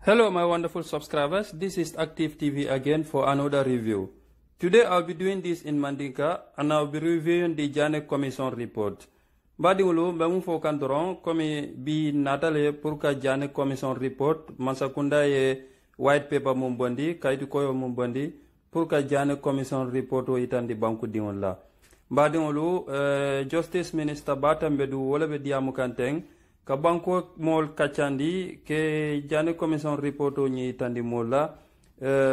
Hello my wonderful subscribers, this is Active TV again for another review. Today I'll be doing this in Mandinka and I'll be reviewing the Janneh Commission report. Badiwulu mbemu fokandoron komi bi natale pour ka Janneh Commission report masakunda ye white paper mumbondi kaitu koyo mumbondi pour ka Janneh Commission report o itandi banku dingola. Badiwulu Justice Minister Batambedu wala be diamu kanteng ka banko mol kachandi ke Janneh Commission report o nyi itandi mola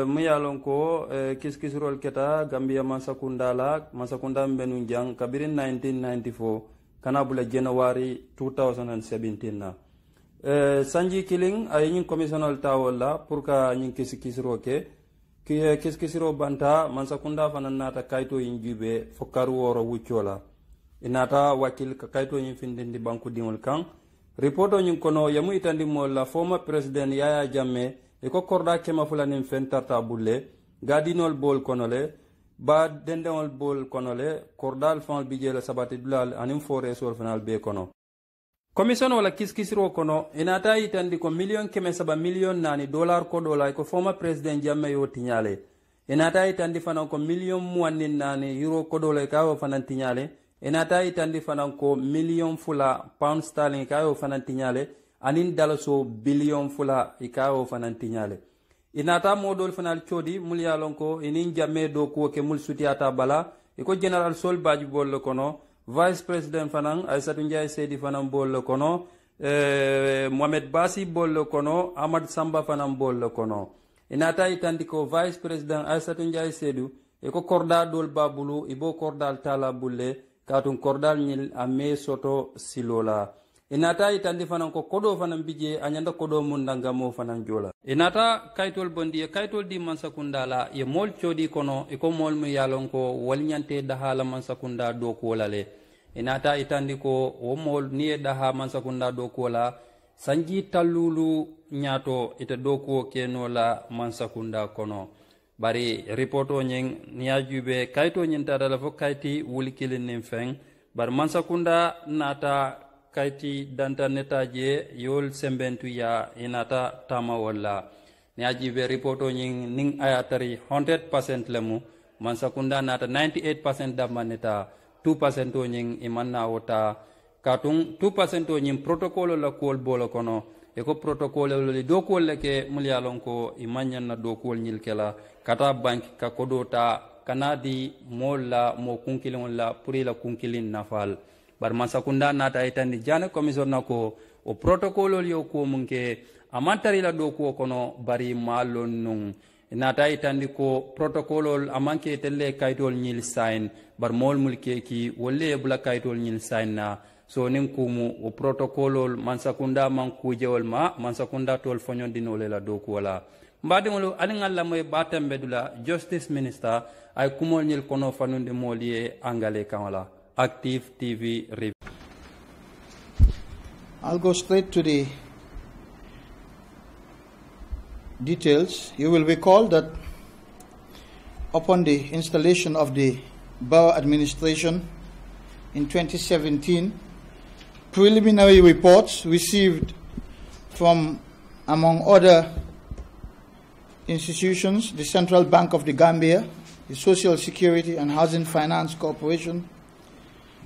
muyalon ko kiskisrol keta Gambia masakunda mbenu njang kabirin 1994 kanabula January 2017 na sanji killing ay commissional tawola pour ka nyin kiskisro ke kiskisro banta masakunda fananata kaito injube fokaru woro wuchola inata wakil ka kaito nyin findindi banku dingol kan reporto nyin kono yamu itandi mola former president Yaya Jammeh eko korda kema fulanin fentarta bulle gadinol bol konole ba dendengol bol konole kordal fal bijela sabati dulal anim fore sol final be kono commission wala kiskisiro kono inata itandi ko million keme saba million nani dollar ko dola ko former president Jammeh yo tinyale inata itandi fanan ko million muannin nani euro ko dola ka wo fanan tinyale inata itandi fanan ko million fula pound sterling ka wo fanan tinyale anin dalaso billion fula ikawo fanan tinyale inata modol fanal chodi mulyalon ko inin Jammeh do ko ke mul sutiata bala iko general sol baji bol kono vice president fanan Aissatou Ndiaye Seydi fanan bol kono Mohamed Basi bol kono Ahmad Samba fanan bol kono inata itandi ko vice president Aissatou Ndiaye Seydi iko korda dol babulu ibo kordal tala bulle katun kordal nyil ame soto silola inata itandi fanan ko kodo fanan bije anyanda kodo mundanga mo fanan jola inata kaytol bondi kaytol di mansakunda la ye mol chodi kono e ko mol mu yalon ko walnyante dahala mansakunda do ko lale inata itandi ko o mol ni daha mansakunda do ko la sanji talulu nyato ita do ko kenola mansakunda kono bari reporto nyen niajube kayto nyinta dala fo kayti wulikilin nim feng bar mansakunda nata kayti danta netaje yol sembentu ya inata tama wala ni ajibe reporto ning ayatari 100% lemu mansakunda nata 98% damaneta 2% o ning imanna wota katung 2% o ning protocol la kol bolo kono e ko protocol le do kol leke mulyalon ko imanyan na do kol nyilkela kata bank ka kodota kanadi molla mo kunkilon la puri la kunkilin nafal bar masakunda nata itandi Janneh Commission nako o protocol yo ko munke amantari la do ko kono bari malon nun nata itandi ko protocol amanke telle kaytol nyil sign bar mol mulke ki wolle bula kaytol nyil sign na so nin kumu o protocol mansakunda man kujewol ma mansakunda tol fonyondinole la do ko wala mbadingolo alingalla moy batambe dula justice minister ay kumol nyil kono fanunde molie angale kamala Active TV review. I'll go straight to the details. You will recall that upon the installation of the borough administration in 2017, preliminary reports received from, among other institutions, the Central Bank of the Gambia, the Social Security and Housing Finance Corporation,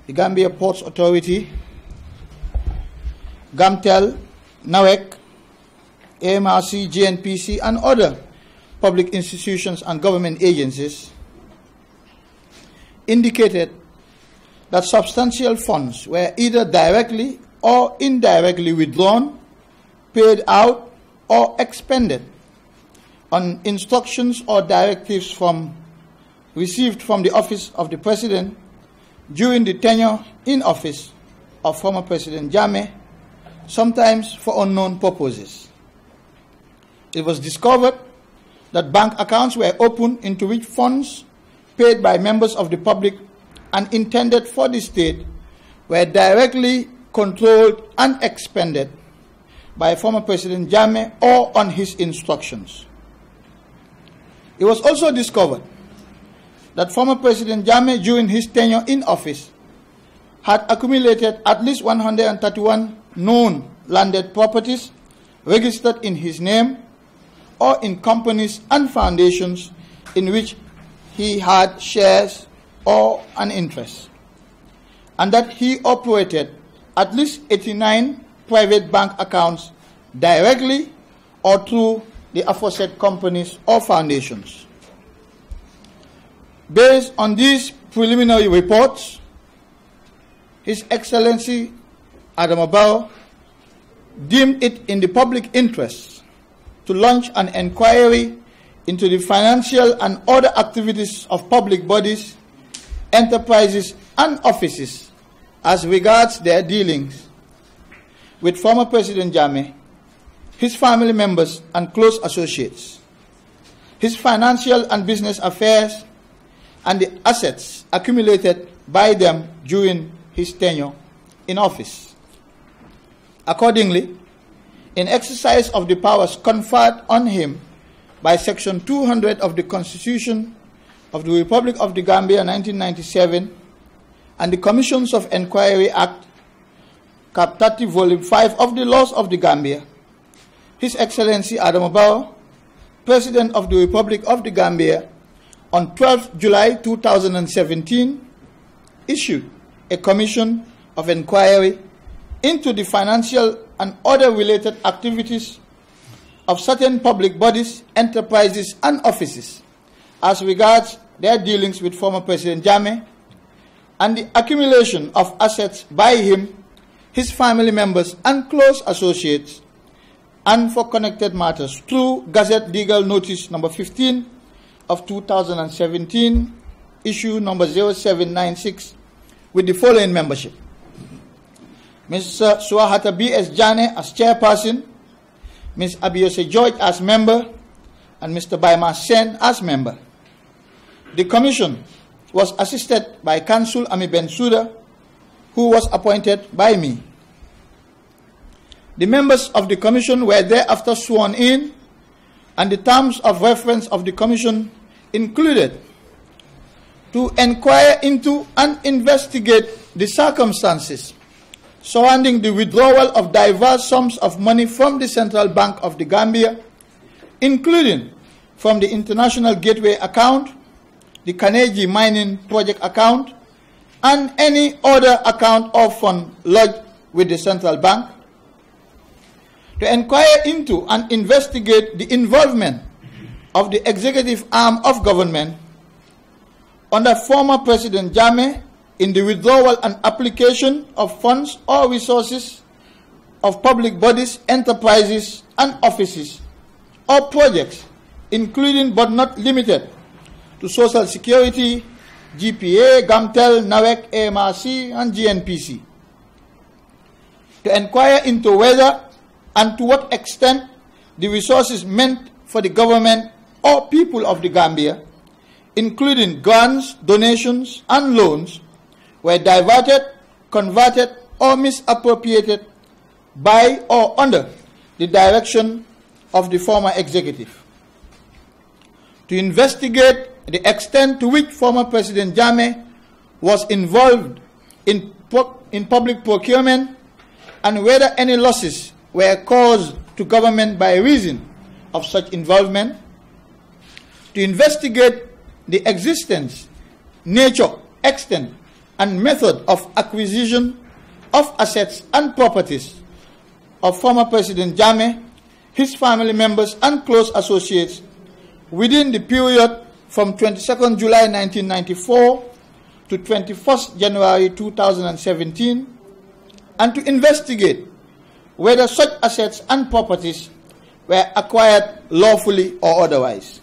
the Gambia Ports Authority, GAMTEL, NAWEC, AMRC, GNPC, and other public institutions and government agencies indicated that substantial funds were either directly or indirectly withdrawn, paid out, or expended on instructions or directives received from the Office of the President during the tenure in office of former President Jammeh, sometimes for unknown purposes. It was discovered that bank accounts were opened into which funds paid by members of the public and intended for the state were directly controlled and expended by former President Jammeh or on his instructions. It was also discovered that former President Jammeh, during his tenure in office, had accumulated at least 131 known landed properties registered in his name or in companies and foundations in which he had shares or an interest, and that he operated at least 89 private bank accounts directly or through the aforesaid companies or foundations. Based on these preliminary reports, His Excellency Adama Barrow deemed it in the public interest to launch an inquiry into the financial and other activities of public bodies, enterprises, and offices as regards their dealings with former President Janneh, his family members and close associates, his financial and business affairs, and the assets accumulated by them during his tenure in office. Accordingly, in exercise of the powers conferred on him by Section 200 of the Constitution of the Republic of the Gambia 1997 and the Commissions of Inquiry Act, Cap 30, Volume 5 of the Laws of the Gambia, His Excellency Adama Barrow, President of the Republic of the Gambia, on 12 July 2017, issued a Commission of Inquiry into the financial and other related activities of certain public bodies, enterprises, and offices as regards their dealings with former President Janneh and the accumulation of assets by him, his family members, and close associates, and for connected matters through Gazette Legal Notice number 15 of 2017, issue number 0796, with the following membership: Mr. Suahata B.S. Janneh as chairperson, Ms. Abiyose George as member, and Mr. Baima Sen as member. The commission was assisted by Counsel Ami Bensouda, who was appointed by me. The members of the commission were thereafter sworn in, and the terms of reference of the commission included to inquire into and investigate the circumstances surrounding the withdrawal of diverse sums of money from the Central Bank of the Gambia, including from the International Gateway account, the Carnegie Mining Project account, and any other account or fund lodged with the Central Bank, to inquire into and investigate the involvement of the executive arm of government under former President Janneh in the withdrawal and application of funds or resources of public bodies, enterprises, and offices or projects, including but not limited to Social Security, GPA, GAMTEL, NAWEC, AMRC, and GNPC. To inquire into whether and to what extent the resources meant for the government or people of the Gambia, including grants, donations, and loans, were diverted, converted, or misappropriated by or under the direction of the former executive. To investigate the extent to which former President Janneh was involved in public procurement and whether any losses were caused to government by reason of such involvement. To investigate the existence, nature, extent, and method of acquisition of assets and properties of former President Janneh, his family members, and close associates within the period from 22nd July 1994 to 21st January 2017, and to investigate whether such assets and properties were acquired lawfully or otherwise.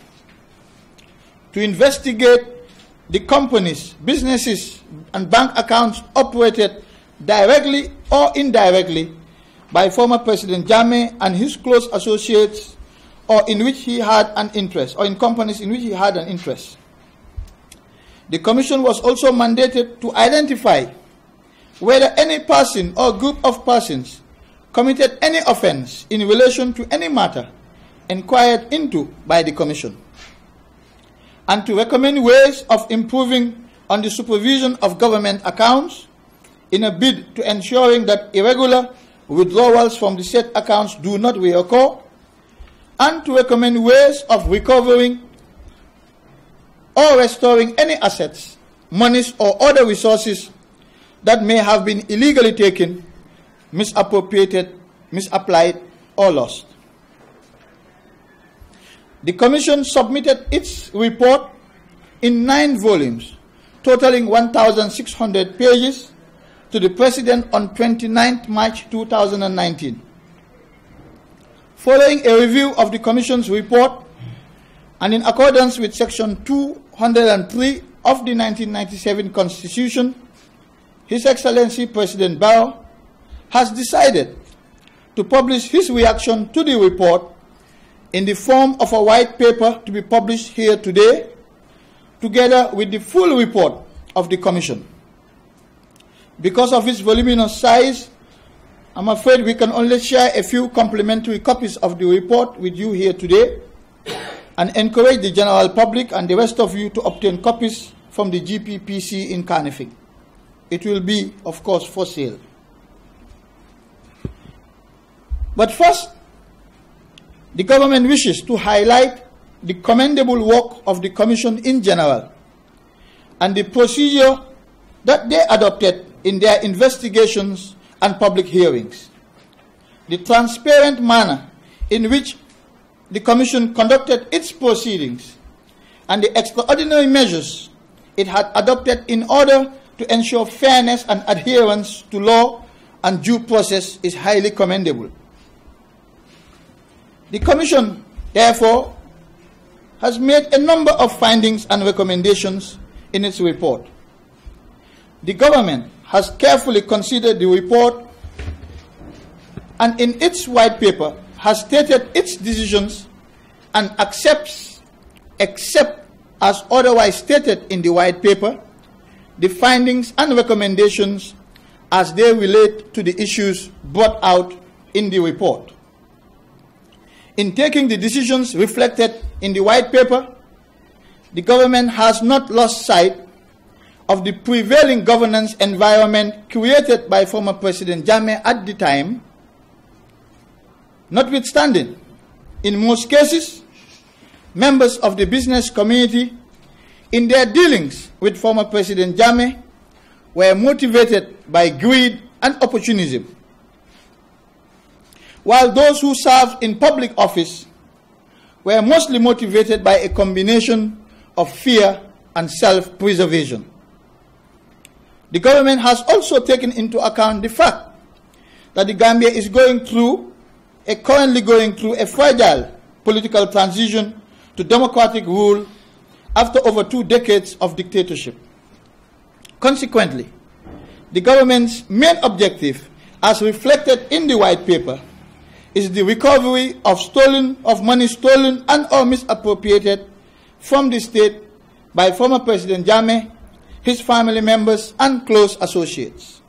To investigate the companies, businesses, and bank accounts operated directly or indirectly by former President Janneh and his close associates, or in which he had an interest, or in companies in which he had an interest. The Commission was also mandated to identify whether any person or group of persons committed any offense in relation to any matter inquired into by the Commission, and to recommend ways of improving on the supervision of government accounts in a bid to ensuring that irregular withdrawals from the said accounts do not reoccur, and to recommend ways of recovering or restoring any assets, monies, or other resources that may have been illegally taken, misappropriated, misapplied, or lost. The Commission submitted its report in 9 volumes, totaling 1,600 pages, to the President on 29th March 2019. Following a review of the Commission's report, and in accordance with Section 203 of the 1997 Constitution, His Excellency President Barrow has decided to publish his reaction to the report in the form of a white paper to be published here today, together with the full report of the Commission. Because of its voluminous size, I'm afraid we can only share a few complimentary copies of the report with you here today, and encourage the general public and the rest of you to obtain copies from the GPPC in Carnifing. It will be, of course, for sale. But first, the government wishes to highlight the commendable work of the Commission in general and the procedure that they adopted in their investigations and public hearings. The transparent manner in which the Commission conducted its proceedings and the extraordinary measures it had adopted in order to ensure fairness and adherence to law and due process is highly commendable. The Commission, therefore, has made a number of findings and recommendations in its report. The government has carefully considered the report and in its white paper has stated its decisions and accepts, except as otherwise stated in the white paper, the findings and recommendations as they relate to the issues brought out in the report. In taking the decisions reflected in the white paper, the government has not lost sight of the prevailing governance environment created by former President Janneh at the time. Notwithstanding, in most cases, members of the business community, in their dealings with former President Janneh, were motivated by greed and opportunism, while those who served in public office were mostly motivated by a combination of fear and self-preservation. The government has also taken into account the fact that the Gambia is currently going through a fragile political transition to democratic rule after over 2 decades of dictatorship. Consequently, the government's main objective, as reflected in the white paper, is the recovery of money stolen and or misappropriated from the state by former President Janneh, his family members, and close associates.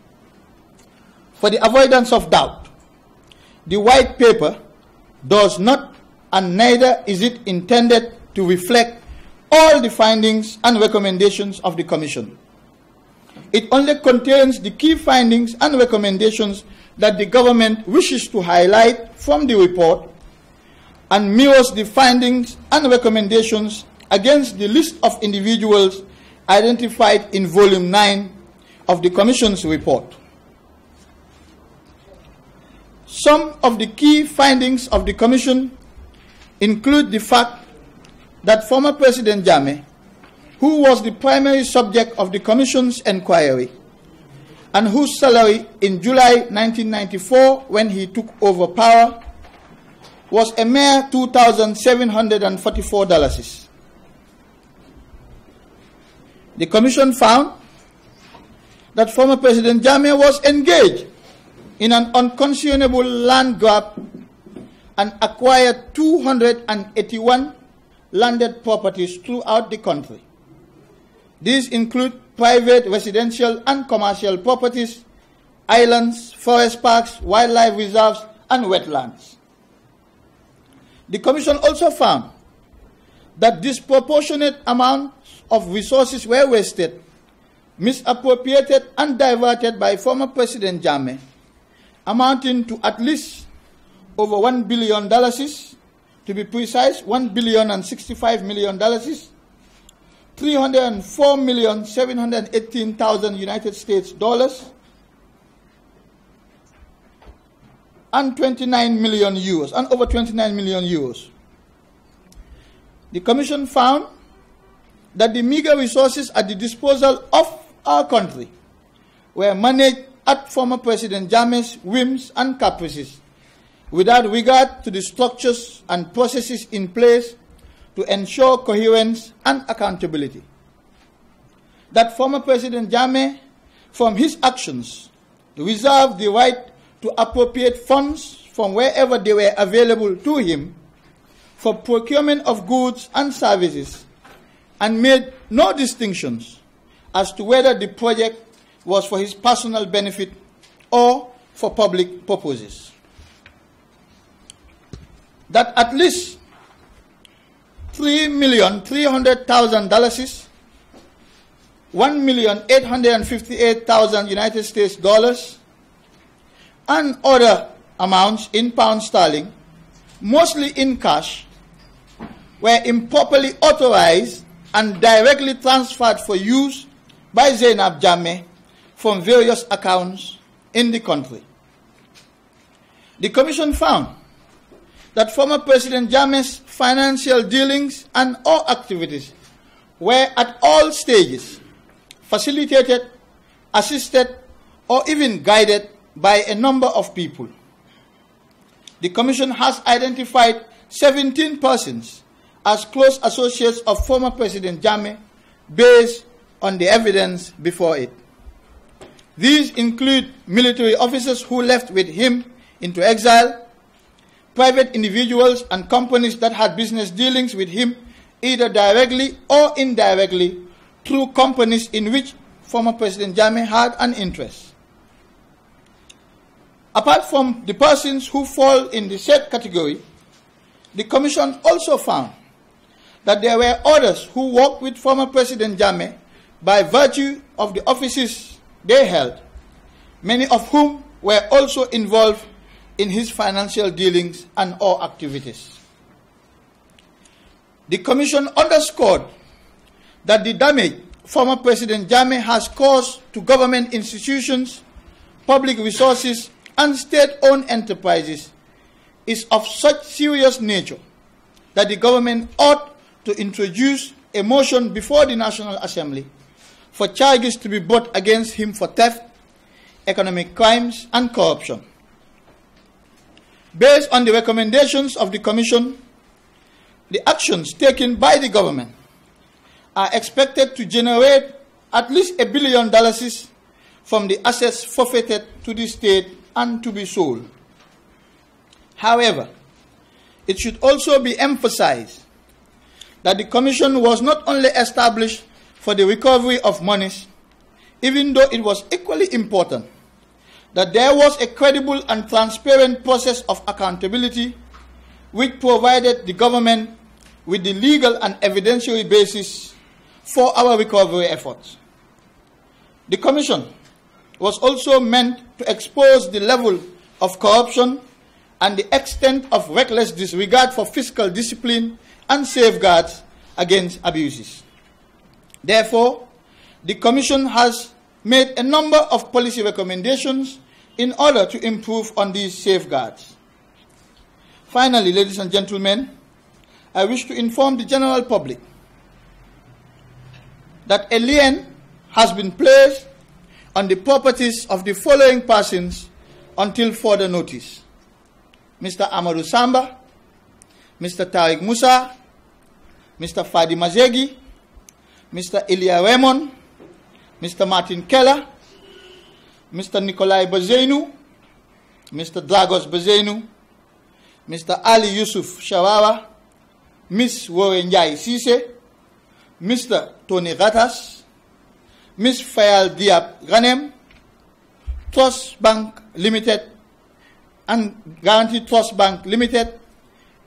For the avoidance of doubt, the white paper does not, and neither is it intended to reflect all the findings and recommendations of the Commission. It only contains the key findings and recommendations that the government wishes to highlight from the report, and mirrors the findings and recommendations against the list of individuals identified in Volume 9 of the Commission's report. Some of the key findings of the Commission include the fact that former President Janneh, who was the primary subject of the Commission's inquiry, and whose salary in July 1994, when he took over power, was a mere $2,744. The Commission found that former President Janneh was engaged in an unconscionable land grab and acquired 281 landed properties throughout the country. These include private, residential, and commercial properties, islands, forest parks, wildlife reserves, and wetlands. The Commission also found that disproportionate amounts of resources were wasted, misappropriated, and diverted by former President Janneh, amounting to at least over $1 billion, to be precise, $1,065,000,000, 304,718,000 United States dollars, and 29 million euros, and over 29 million euros. The Commission found that the meager resources at the disposal of our country were managed at former President Janneh's whims and caprices, without regard to the structures and processes in place to ensure coherence and accountability. That former President Janneh, from his actions, reserved the right to appropriate funds from wherever they were available to him for procurement of goods and services, and made no distinctions as to whether the project was for his personal benefit or for public purposes. That at least $3,300,000, $1,858,000 United States dollars, and other amounts in pounds sterling, mostly in cash, were improperly authorized and directly transferred for use by Zainab Janneh from various accounts in the country. The Commission found that former President Janneh's financial dealings and all activities were at all stages facilitated, assisted, or even guided by a number of people. The Commission has identified 17 persons as close associates of former President Janneh based on the evidence before it. These include military officers who left with him into exile, private individuals and companies that had business dealings with him either directly or indirectly through companies in which former President Janneh had an interest. Apart from the persons who fall in the said category, the Commission also found that there were others who worked with former President Janneh by virtue of the offices they held, many of whom were also involved in his financial dealings and or activities. The Commission underscored that the damage former President Janneh has caused to government institutions, public resources, and state-owned enterprises is of such serious nature that the government ought to introduce a motion before the National Assembly for charges to be brought against him for theft, economic crimes, and corruption. Based on the recommendations of the Commission, the actions taken by the government are expected to generate at least $1 billion from the assets forfeited to the state and to be sold. However, it should also be emphasized that the Commission was not only established for the recovery of monies, even though it was equally important that there was a credible and transparent process of accountability which provided the government with the legal and evidentiary basis for our recovery efforts. The Commission was also meant to expose the level of corruption and the extent of reckless disregard for fiscal discipline and safeguards against abuses. Therefore, the Commission has made a number of policy recommendations in order to improve on these safeguards. Finally, ladies and gentlemen, I wish to inform the general public that a lien has been placed on the properties of the following persons until further notice: Mr. Amadou Samba, Mr. Tariq Musa, Mr. Fadi Mazegi, Mr. Elia Raymond, Mr. Martin Keller, Mr. Nikolai Bazenu, Mr. Dragos Bazenu, Mr. Ali Yusuf Shawara, Ms. Warren Njai Sise, Mr. Tony Gatas, Ms. Fayal Diab Ghanem, Trust Bank Limited, and Guarantee Trust Bank Limited,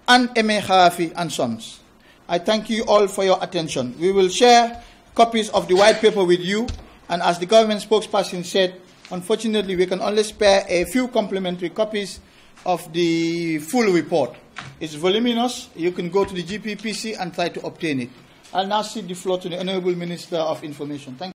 and M.A. Harafi and Sons. I thank you all for your attention. We will share copies of the white paper with you, and as the government spokesperson said, unfortunately we can only spare a few complimentary copies of the full report. It's voluminous. You can go to the GPPC and try to obtain it. I'll now cede the floor to the Honorable Minister of Information. Thank you.